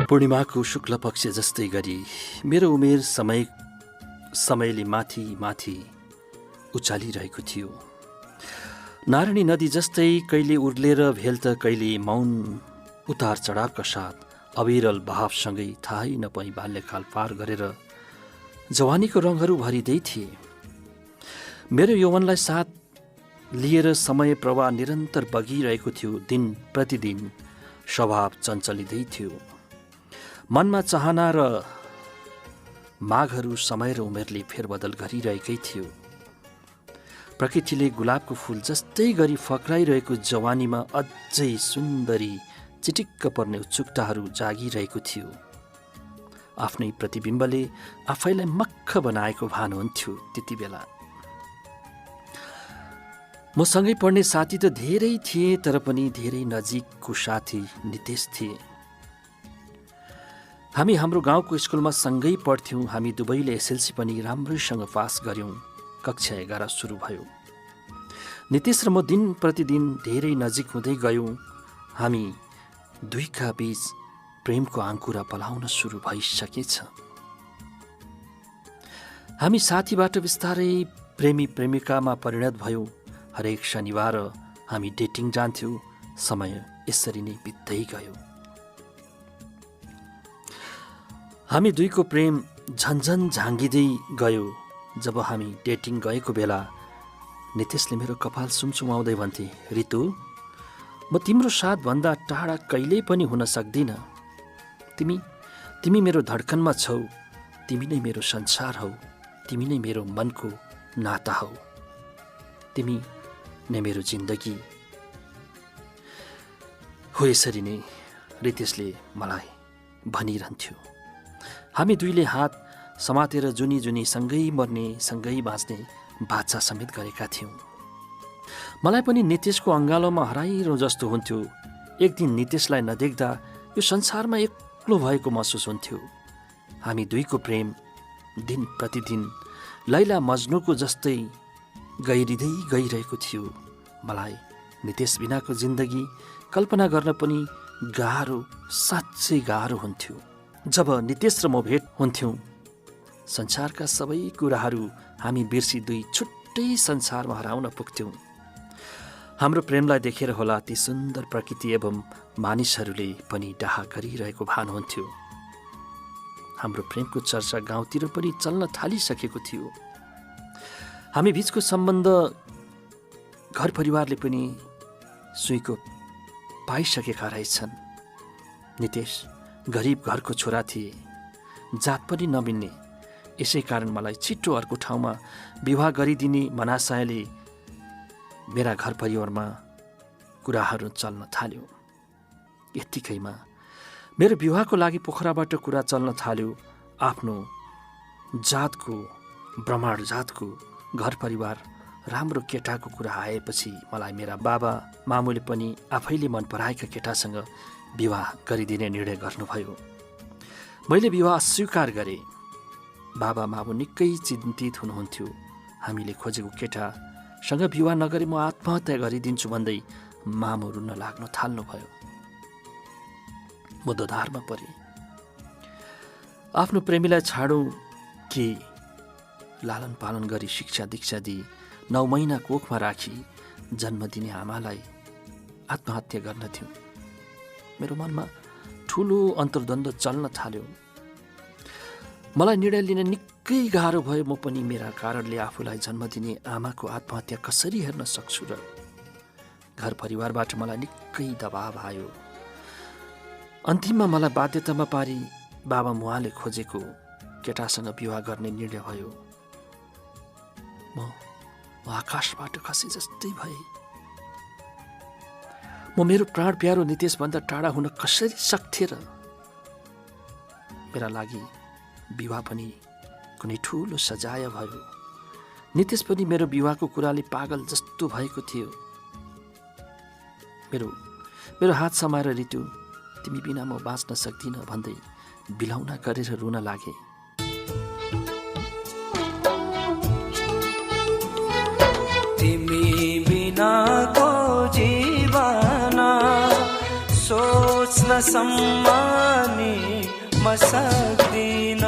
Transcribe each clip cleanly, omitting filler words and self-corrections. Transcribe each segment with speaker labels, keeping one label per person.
Speaker 1: पूर्णिमाको शुक्ल पक्ष जस्तै गरी मेरो उमेर समयले माथि माथि उचालिरहेको थियो। नारायणी नदी जस्तै कहिले उर्लेर भेल त कहिले मौन उतार चढावका साथ अविरल बहावसँगै थाहै नपाई बाल्यकाल पार गरेर जवानीको रङहरू भरिँदै थिए। मेरो यौवनलाई साथ लिएर समय प्रवाह निरन्तर बगिरहेको थियो। दिन प्रतिदिन स्वभाव चञ्चलिँदै थियो। मनमा चाहना र मागहरू समय र उमेरले फेरबदल गरिरहेकै थियो। प्रकृतिले गुलाबको फूल जस्तै गरी फक्राइरहेको जवानीमा अझै सुन्दरी चिटिक्क पर्ने उत्सुकताहरू जागिरहेको थियो। आफ्नै प्रतिबिम्बले आफैलाई मक्ख बनाएको भान हुन्थ्यो। त्यति बेला मसँगै पढ्ने साथी त धेरै थिए, तर पनि धेरै नजिकको साथी नितेश थिए। हामी हाम्रो गाउँको स्कुलमा सँगै पढ्थ्यौँ। हामी दुवैले एसएलसी पनि राम्रैसँग पास गऱ्यौँ। कक्षा 11 सुरु भयो। नितेश र म दिन प्रतिदिन धेरै नजिक हुँदै गयौँ। हामी दुईका बीच प्रेमको आङ्कुरा पलाउन सुरु भइसकेछ। हामी साथीबाट बिस्तारै प्रेमी प्रेमिकामा परिणत भयौँ। हरेक शनिबार हामी डेटिङ जान्थ्यौँ। समय यसरी नै बित्दै गयो। हामी दुईको प्रेम झन्झन झाँगिँदै गयो। जब हामी डेटिङ गएको बेला नितेशले मेरो कपाल सुमसुमाउँदै भन्थे, ऋतु, म तिम्रो साथभन्दा टाढा कहिल्यै पनि हुन सक्दिनँ। तिमी मेरो धड्कनमा छौ। तिमी नै मेरो संसार हौ। तिमी नै मेरो मनको नाता हौ। तिमी नै मेरो जिन्दगी हो। यसरी नै रितेशले मलाई भनिरहन्थ्यो। हामी दुईले हात समातेर जुनी जुनी सँगै मर्ने सँगै बाँच्ने बाचा समेत गरेका थियौँ। मलाई पनि नितेशको अङ्गालोमा हराइरहँ जस्तो हुन्थ्यो। एक दिन नितेशलाई नदेख्दा यो संसारमा एक्लो भएको महसुस हुन्थ्यो। हामी दुईको प्रेम दिन प्रतिदिन लैला मज्नुको जस्तै गहिरिँदै गइरहेको थियो। मलाई नितेश बिनाको जिन्दगी कल्पना गर्न पनि गाह्रो, साँच्चै गाह्रो हुन्थ्यो। जब नितेश र म भेट हुन्थ्यौँ, संसारका सबै कुराहरू हामी बिर्सी दुई छुट्टै संसारमा हराउन पुग्थ्यौँ। हाम्रो प्रेमलाई देखेर होला ती सुन्दर प्रकृति एवं मानिसहरूले पनि डाहा गरिरहेको भान हुन्थ्यो। हाम्रो प्रेमको चर्चा गाउँतिर पनि चल्न थालिसकेको थियो। हामी बीचको सम्बन्ध घर परिवारले पनि सुइँको पाइसकेका रहेछन्। नितेश गरिब घरको छोरा थिए। जात पनि नमिल्ने। यसै कारण मलाई छिट्टो अर्को ठाउँमा विवाह गरिदिने मनासायले मेरा घर परिवारमा कुराहरू चल्न थाल्यो। यत्तिकैमा मेरो विवाहको लागि पोखराबाट कुरा चल्न थाल्यो। आफ्नो जातको, ब्राह्मण जातको घर परिवार राम्रो केटाको कुरा आएपछि मलाई मेरा बाबा मामुले पनि आफैले मन पराएका केटासँग विवाह गरिदिने निर्णय गर्नुभयो। मैले विवाह स्वीकार गरेँ। बाबा मामु निकै चिन्तित हुनुहुन्थ्यो। हामीले खोजेको केटासँग विवाह नगरे म आत्महत्या गरिदिन्छु भन्दै मामु रुन लाग्न थाल्नुभयो। म दोधारमा परेँ। आफ्नो प्रेमीलाई छाडौँ कि लालन पालन गरी शिक्षा दीक्षा दिई 9 महिना कोखमा राखी जन्म दिने आमालाई आत्महत्या गर्न थियौँ। मेरो मनमा ठुलो अन्तर्द्वन्द्व चल्न थाल्यो। मलाई निर्णय लिन निकै गाह्रो भयो। म पनि मेरा कारणले आफूलाई जन्म दिने आमाको आत्महत्या कसरी हेर्न सक्छु र? घर परिवारबाट मलाई निकै दबाब आयो। अन्तिममा मलाई बाध्यतामा पारी बाबा मुवाले खोजेको केटासँग विवाह गर्ने निर्णय भयो। म आकाशबाट खसे जस्तै भए। म मेरो प्राण प्यारो नितेशभन्दा टाढा हुन कसरी सक्थे र? मेरा लागि विवाह पनि कुनै ठुलो सजाय भयो। नितेश पनि मेरो विवाहको कुराले पागल जस्तो भएको थियो। मेरो हात समाएर, ऋतु, तिमी बिना म बाँच्न सक्दिनँ भन्दै बिलाउना गरेर रुन लागे।
Speaker 2: तिमी बिनाको जीवन सोच सोच्न सम्मानी म सक्दिन।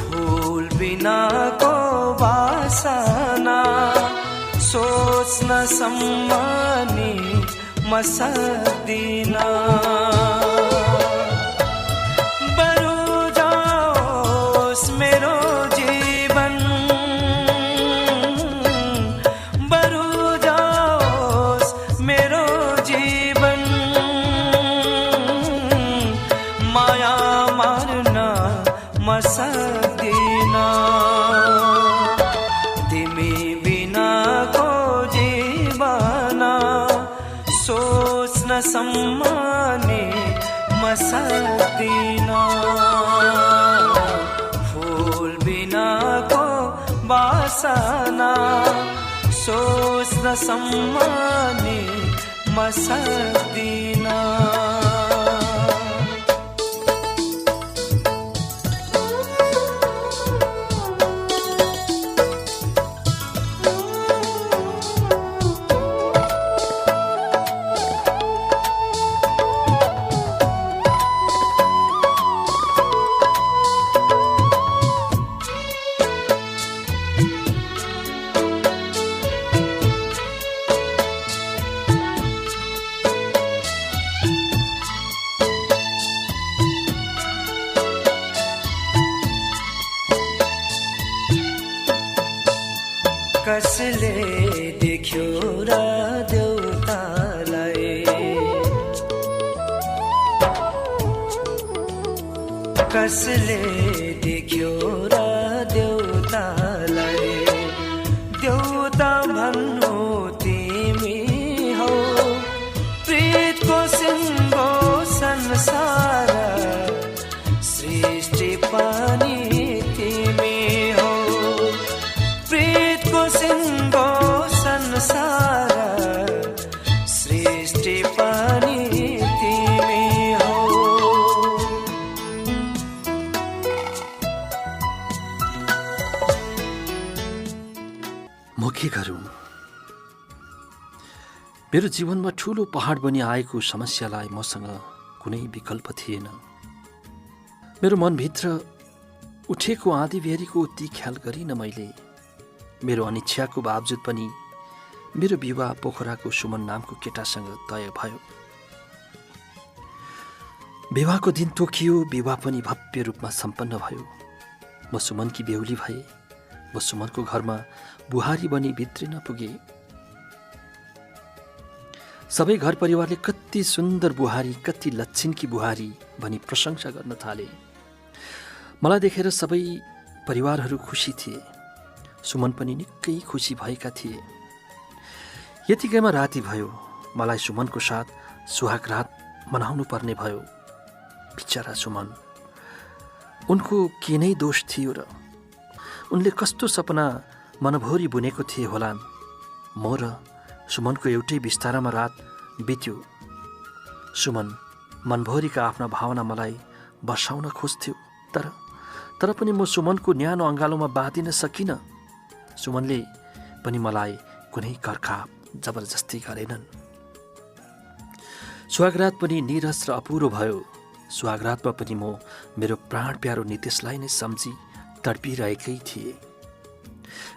Speaker 2: फूल बिनाको वासना सोच्न सम्मानी म सक्दिन। बरु जाओस् मेरो जीवन, बरु जाओस् मेरो जीवन, माया मार्न म सक्दिन। तिमी बिनाको जीवन सोच्न सम्मानी म सक्दिन। फूल बिनाको वासना सोच्न सम्मानी म सक्दिन। कसले देख्यो र देउतालाई, कसले देख्यो र देउतालाई, देउता भन्नु तिमी हौ, प्रीतको सिङ्गो संसार सृष्टि पनि तिमी हौ, प्रीतको सिङ्गो संसार सृष्टि पनि तिमी हौ।
Speaker 1: म के गरौँ? मेरो जीवनमा ठुलो पहाड बनी आएको समस्यालाई मसँग कुनै विकल्प थिएन। मेरो मनभित्र उठेको आँधी बेहरीको उति ख्याल गरिन मैले। मेरो अनिच्छाको बावजुद पनि मेरो विवाह पोखराको सुमन नामको केटासँग तय भयो। विवाहको दिन तोकियो, विवाह पनि भव्य रूपमा सम्पन्न भयो। म सुमनकी बेहुली भए। म सुमनको घरमा बुहारी बनी भित्रिन पुगे। सबै घर परिवारले कति सुन्दर बुहारी, कति लच्छिनकी बुहारी भनी प्रशंसा गर्न थाले। मलाई देखेर सबै परिवारहरू खुसी थिए। सुमन पनि निकै खुसी भएका थिए। यतिकैमा राति भयो। मलाई सुमनको साथ सुहाग रात मनाउनु पर्ने भयो। बिचरा सुमन, उनको के नै दोष थियो र? उनले कस्तो सपना मनभरि बुनेको थिए होलान्। म र सुमनको एउटै बिस्तारामा रात बित्यो। सुमन मनभरिका आफ्ना भावना मलाई बर्साउन खोज्थ्यो, तर पनि म सुमनको न्यानो अँगालोमा बाँधिन सकिनँ। सुमनले पनि मलाई कुनै कर्काप जबरजस्ती गरेनन्। सुहागरात पनि निरस र अपुरो भयो। सुहागरातमा पनि म मेरो प्राण प्यारो नितेशलाई नै सम्झी तडपिरहेकै थिएँ।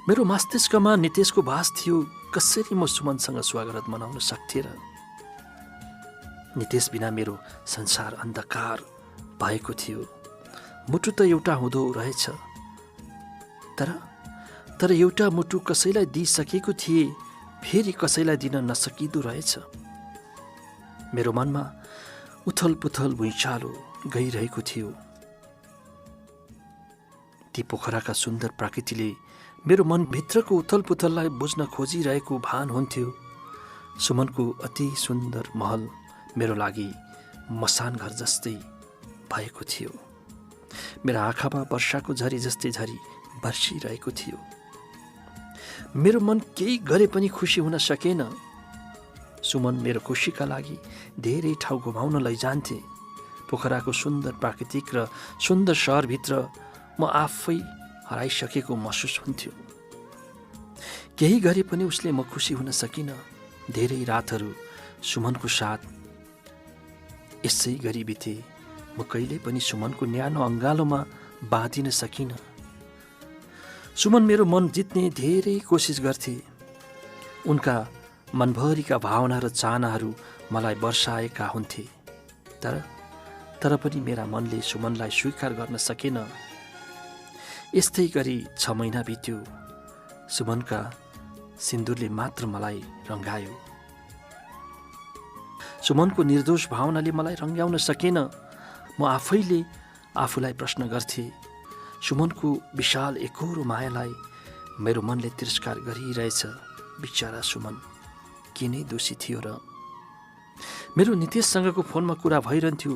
Speaker 1: मेरो मस्तिष्कमा नितेशको बास थियो। कसरी म सुमनसँग सुहागरात मनाउन सक्थेँ र? नितेश बिना मेरो संसार अन्धकार भएको थियो। मुटु त एउटा हुँदो रहेछ, तर एउटा मुटु कसैलाई दिइसकेको थिए, फेरि कसैलाई दिन नसकिँदो रहेछ। मेरो मनमा उथल पुथल भुइँचालो गइरहेको थियो। ती पोखराका सुन्दर प्रकृतिले मेरो मनभित्रको उथल पुथललाई बुझ्न खोजिरहेको भान हुन्थ्यो। सुमनको अति सुन्दर महल मेरो लागि मसान घर जस्तै भएको थियो। मेरो आँखामा वर्षाको झरी जस्तै झरी बर्सिरहेको थियो। मेरो मन केही गरे पनि खुसी हुन सकेन। सुमन मेरो खुसीका लागि धेरै ठाउँ घुमाउन लैजान्थे। पोखराको सुन्दर प्राकृतिक र सुन्दर सहरभित्र म आफै हराइसकेको महसुस हुन्थ्यो। केही गरे पनि उसले म खुसी हुन सकिनँ। धेरै रातहरू सुमनको साथ यसै गरी बिते। म कहिल्यै पनि सुमनको न्यानो अँगालोमा बाँधिन सकिनँ। सुमन मेरो मन जित्ने धेरै कोसिस गर्थे। उनका मनभरिका भावना र चाहनाहरू मलाई वर्षाएका हुन्थे। तर पनि मेरा मनले सुमनलाई स्वीकार गर्न सकेन। यस्तै गरी 6 महिना बित्यो। सुमनका सिन्दुरले मात्र मलाई रङ्गायो। सुमनको निर्दोष भावनाले मलाई रङ्ग्याउन सकेन। म आफैले आफूलाई प्रश्न गर्थे, सुमनको विशाल एकोरो मायालाई मेरो मनले तिरस्कार गरिरहेछ। बिचरा सुमन के नै दोषी थियो र? मेरो नितेशसँगको फोनमा कुरा भइरहन्थ्यो।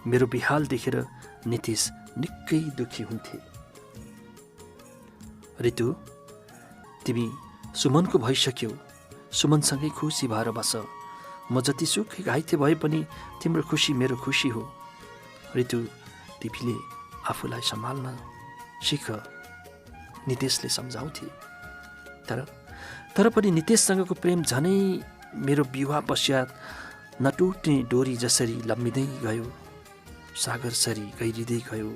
Speaker 1: मेरो बेहाल देखेर नितेश निकै दुखी हुन्थे। ऋतु, तिमी सुमनको भइसक्यौ। सुमनसँगै खुसी भएर बस। म जतिसुकै घाइते भए पनि तिम्रो खुसी मेरो खुसी हो। ऋतु, तिमीले आफूलाई सम्हाल्न सिक, नितेशले सम्झाउँथे। तर पनि नितेशसँगको प्रेम झनै मेरो विवाह पश्चात नटुट्ने डोरी जसरी लम्बिँदै गयो, सागरसरी गहिरिँदै गयो।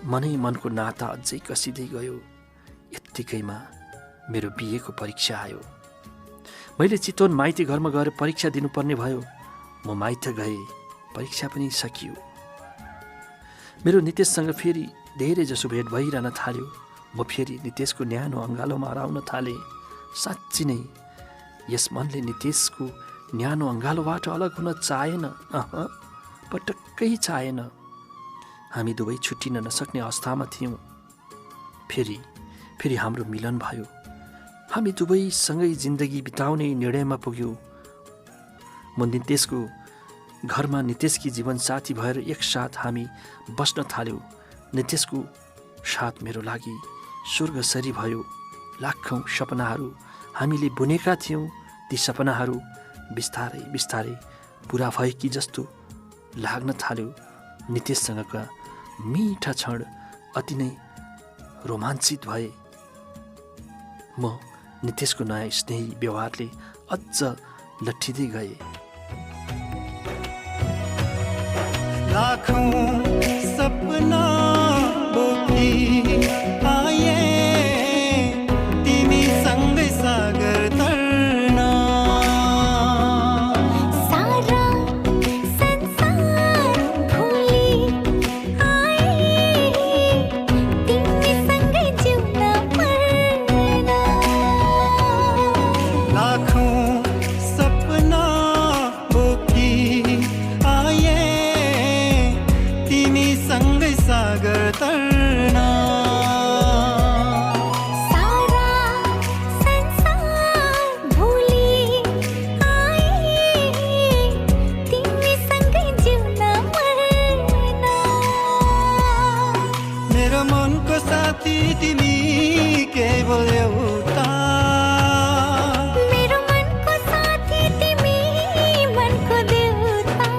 Speaker 1: मनै मनको नाता अझै कसिँदै गयो। यत्तिकैमा मेरो बिहेको परीक्षा आयो। मैले चितवन माइती घरमा गएर परीक्षा दिनुपर्ने भयो। म माइत गएँ, परीक्षा पनि सकियो। मेरो नितेशसँग फेरि धेरै जसो भेट भइरहन थाल्यो। म फेरि नितेशको न्यानो अँगालोमा हराउन थालेँ। साँच्ची नै यस मनले नितेशको न्यानो अँगालोबाट अलग हुन चाहेन। पटक्कै चाहेन। हामी दुवै छुट्टिन नसक्ने अवस्थामा थियौँ। फेरि हाम्रो मिलन भयो। हामी दुवै सँगै जिन्दगी बिताउने निर्णयमा पुग्यौँ। म नितेशको घरमा नितेशकी जीवनसाथी भएर एकसाथ हामी बस्न थाल्यौँ। नितेशको साथ मेरो लागि स्वर्गसरी भयो। लाखौँ सपनाहरू हामीले बुनेका थियौँ। ती सपनाहरू बिस्तारै बिस्तारै पुरा भए कि जस्तो लाग्न थाल्यो। नितेशसँगका मिठा क्षण अति नै रोमाञ्चित भए। म नितेशको नयाँ स्नेही व्यवहारले अझ लट्ठिँदै गए।
Speaker 2: लाखौं सपना बोकी आए, तिमी सँगै सागर तर्न।
Speaker 3: सारा संसार भुली आए, तिमी सँगै जिउन मर्न।
Speaker 2: लाखौं सपना बोकी आए, तिमी सँगै सागर तर्न।
Speaker 3: सारा संसार भुली आए, तिमी सँगै जिउन मर्न।
Speaker 2: मेरो मनको साथी तिमी केवल एउटा।
Speaker 3: मेरो मनको साथी तिमी मनको देउता।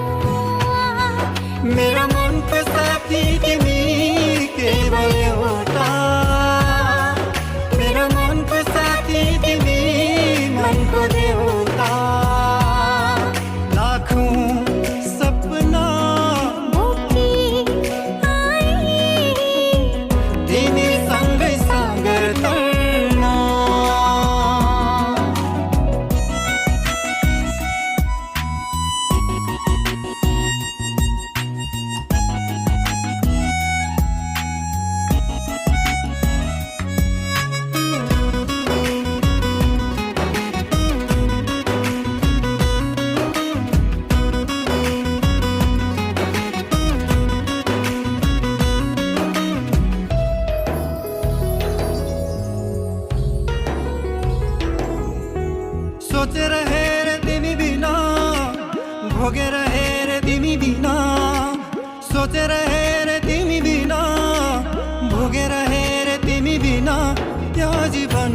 Speaker 2: मेरो मनको साथी तिमी केवल एउटा। मेरो मनको साथी तिमी मनको देउता। लाखौं सपना
Speaker 3: बोकी आए,
Speaker 2: तिमी सँगै सागर तर्न। सोचेर हेर तिमी बिना, भोगेर हेर तिमी बिना। सोचेर हेर तिमी बिना, भोगेर हेर तिमी बिना। यो जीवन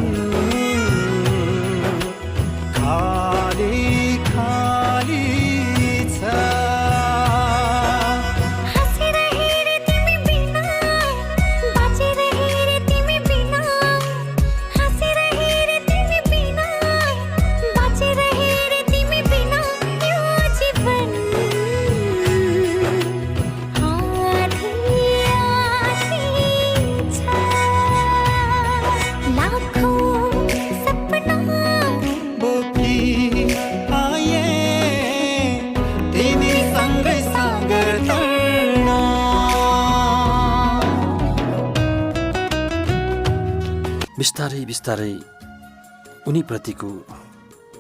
Speaker 2: खाली खाली छ।
Speaker 3: हाँसेर हेरे तिमी बिना, बाँचेर हेरे तिमी बिना। हाँसेर हेरे तिमी बिना, बाँचेर
Speaker 1: बिस्तारै बिस्तारै उनीप्रतिको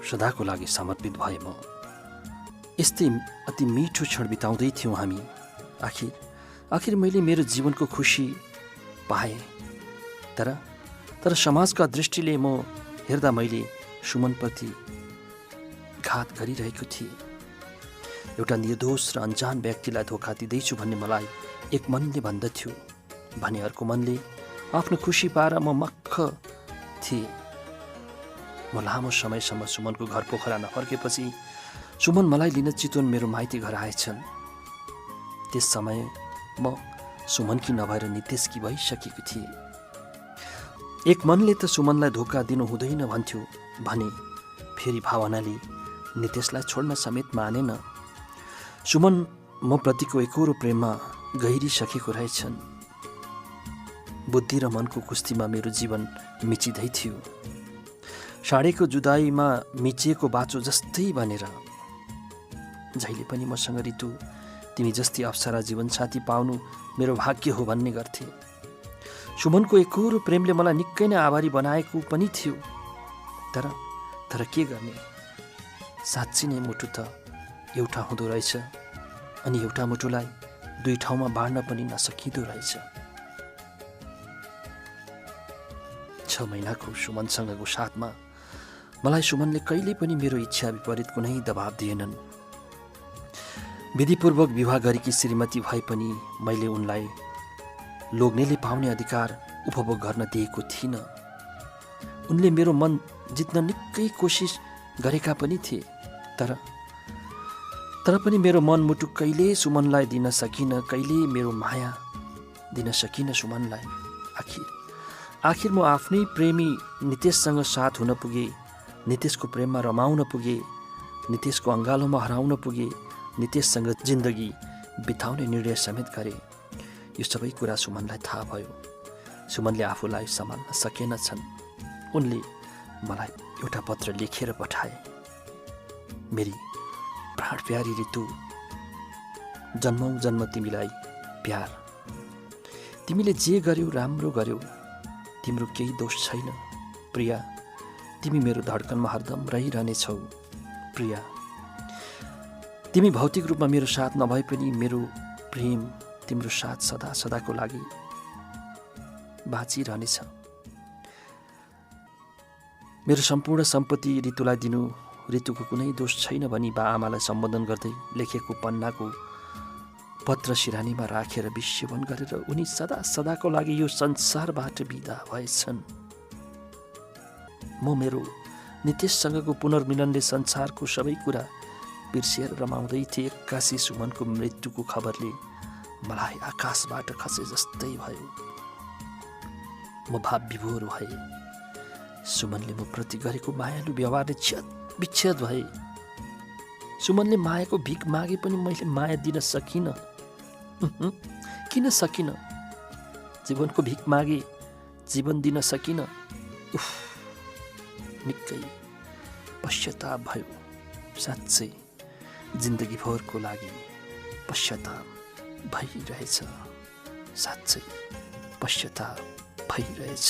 Speaker 1: सदाको लागि समर्पित भए म। यस्तै अति मिठो क्षण बिताउँदै थियौँ हामी। आखिर मैले मेरो जीवनको खुसी पाएँ। तर समाजका दृष्टिले म हेर्दा मैले सुमनप्रति घात गरिरहेको थिएँ। एउटा निर्दोष र अनजान व्यक्तिलाई धोका दिँदैछु भन्ने मलाई एक मनले भन्दथ्यो भने अर्को मनले आफ्नो खुसी पाएर म मक्ख थिएँ। म लामो समयसम्म सुमनको घर पोखरा नफर्केपछि सुमन मलाई लिन चितवन मेरो माइती घर आएछन्। त्यस समय म सुमनकी नभएर नितेशकी भइसकेको थिएँ। एक मनले त सुमनलाई धोका दिनु हुँदैन भन्थ्यो भने फेरि भावनाले नितेशलाई छोड्न समेत मानेन। सुमन म प्रतिको एकोरो प्रेममा गहिरिसकेको रहेछन्। बुद्धि र मनको कुस्तीमा मेरो जीवन मिचिँदै थियो। साँडेको जुदाईमा मिचिएको बाँचो जस्तै बनेर जहिले पनि मसँग ऋतु तिमी जस्ती अप्सरा जीवनसाथी पाउनु मेरो भाग्य हो भन्ने गर्थे। सुमनको एकोरो प्रेमले मलाई निकै नै आभारी बनाएको पनि थियो। तर के गर्ने, साँच्ची नै मुटु त एउटा हुँदो रहेछ अनि एउटा मुटुलाई दुई ठाउँमा बाँड्न पनि नसकिँदो रहेछ। 6 महिनाको सुमनसँगको साथमा मलाई सुमनले कहिले पनि मेरो इच्छा विपरीत कुनै दबाब दिएनन्। विधिपूर्वक विवाह गरेकी श्रीमती भए पनि मैले उनलाई लोग्नेले पाउने अधिकार उपभोग गर्न दिएको थिइनँ। उनले मेरो मन जित्न निकै कोसिस गरेका पनि थिए। तर पनि मेरो मन मुटु कहिले सुमनलाई दिन सकिनँ, कहिले मेरो माया दिन सकिनँ सुमनलाई। आखिर म आफ्नै प्रेमी नितेशसँग साथ हुन पुगे, नितेशको प्रेममा रमाउन पुगे, नितेशको अँगालोमा हराउन पुगे, नितेशसँग जिन्दगी बिताउने निर्णय समेत गरे। यो सबै कुरा सुमनलाई थाहा भयो। सुमनले आफूलाई सम्हाल्न सकेनछन्। उनले मलाई एउटा पत्र लेखेर पठाए। मेरी प्राण प्यारी ऋतु, जन्मौँ जन्म तिमीलाई प्यार। तिमीले जे गर्यौ राम्रो गर्यौ, तिम्रो केही दोष छैन प्रिया। तिमी मेरो धड्कनमा हरदम रहिरहनेछौ प्रिया। तिमी भौतिक रूपमा मेरो साथ नभए पनि मेरो प्रेम तिम्रो साथ सदा सदाको लागि बाँचिरहनेछ। मेरो सम्पूर्ण सम्पत्ति ऋतुलाई दिनु ऋतुको कुनै दोष छैन भनी बा आमालाई सम्बोधन गर्दै लेखेको पन्नाको पत्र सिरानीमा राखेर विश्ववन गरेर उनी सदा सदाको लागि यो संसारबाट बिदा भएछन्। म मेरो नितेशसँगको पुनर्मिलनले संसारको सबै कुरा बिर्सिएर रमाउँदै थिएँ। एक्कासी सुमनको मृत्युको खबरले मलाई आकाशबाट खसे जस्तै भयो। म भाव विभोर भए। सुमनले म प्रति गरेको मायालु व्यवहारले विच्छेद भए। सुमनले मायाको भिख मागे पनि मैले माया दिन सकिनँ। किन सकिनँ? जीवनको भिख मागे जीवन दिन सकिनँ। निकै पश्चाताप भयो। साँच्चै जिन्दगीभरको लागि पश्चाताप भइरहेछ। साँच्चै पश्चाताप भइरहेछ।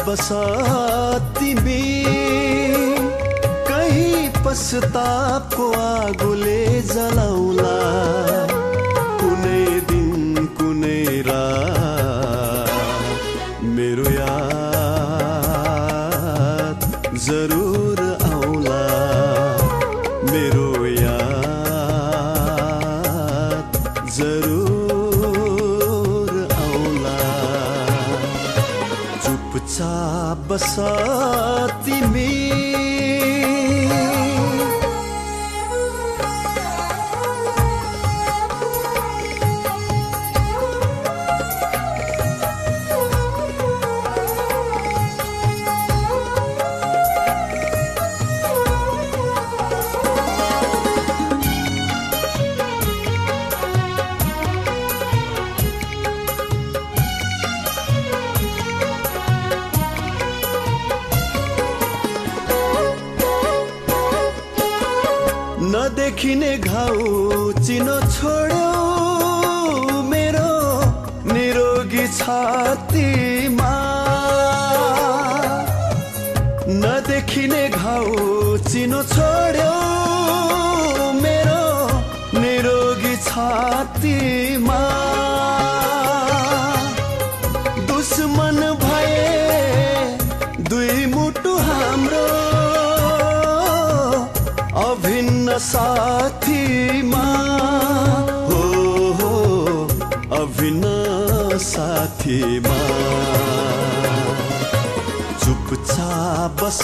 Speaker 2: बस तिमी कहीं पश्चातापको आगोले जलाउला। कुनै दिन कुनै रात मेरो याद जरुर आउला। मेरो याद जरुर आउला। चुपचाप बस तिमी नदेखिने घाउ चिनो छोड्यो मेरो निरोगी छातीमा नदेखिने घाउ चिनो छोड्यो मेरो निरोगी छातीमा दुश्मन भए दुई मुटु हाम्रो अभिन्न साथीमा हो अभिन्न साथीमा चुपचाप बस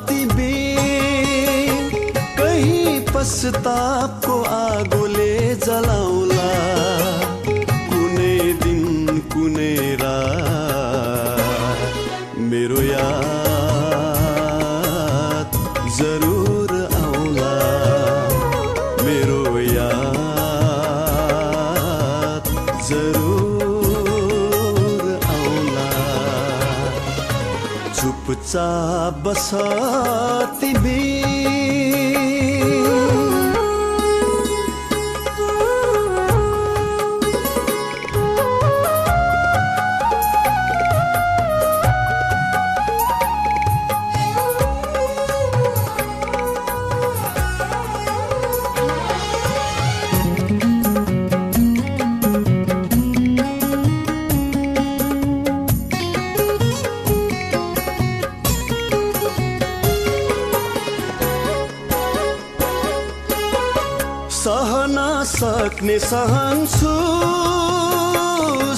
Speaker 2: तिमी कहीं पश्चातापको आगोले जलाउला कुनै दिन कुनै रात मेरो याद जरुर आउला मेरो याद जरुर आउला चुपचाप बस तिमी सहन सक्ने सहन्छु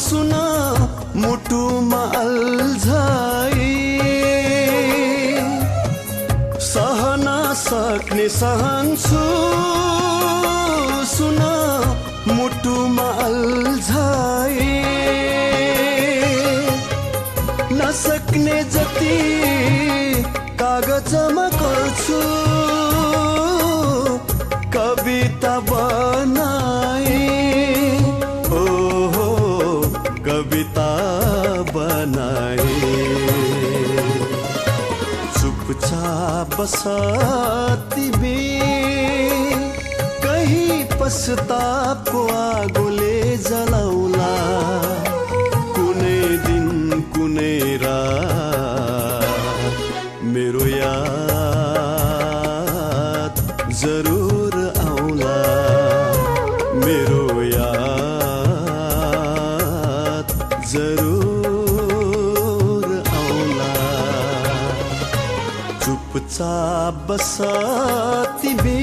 Speaker 2: सुन मुटुमा अल्झाइ सहन सक्ने सहन्छु सुन मुटुमा अल्झाइ नसक्ने जति कागजमा गर्छु कविता बनाए हो कविता बनाए चुपचाप बस तिमी कहीं पश्चातापको आगोले जलाउला कुनै दिन कुनै रात मेरो याद जरुर आउला मेरो याद जरुर आउला चुपचाप बस तिमी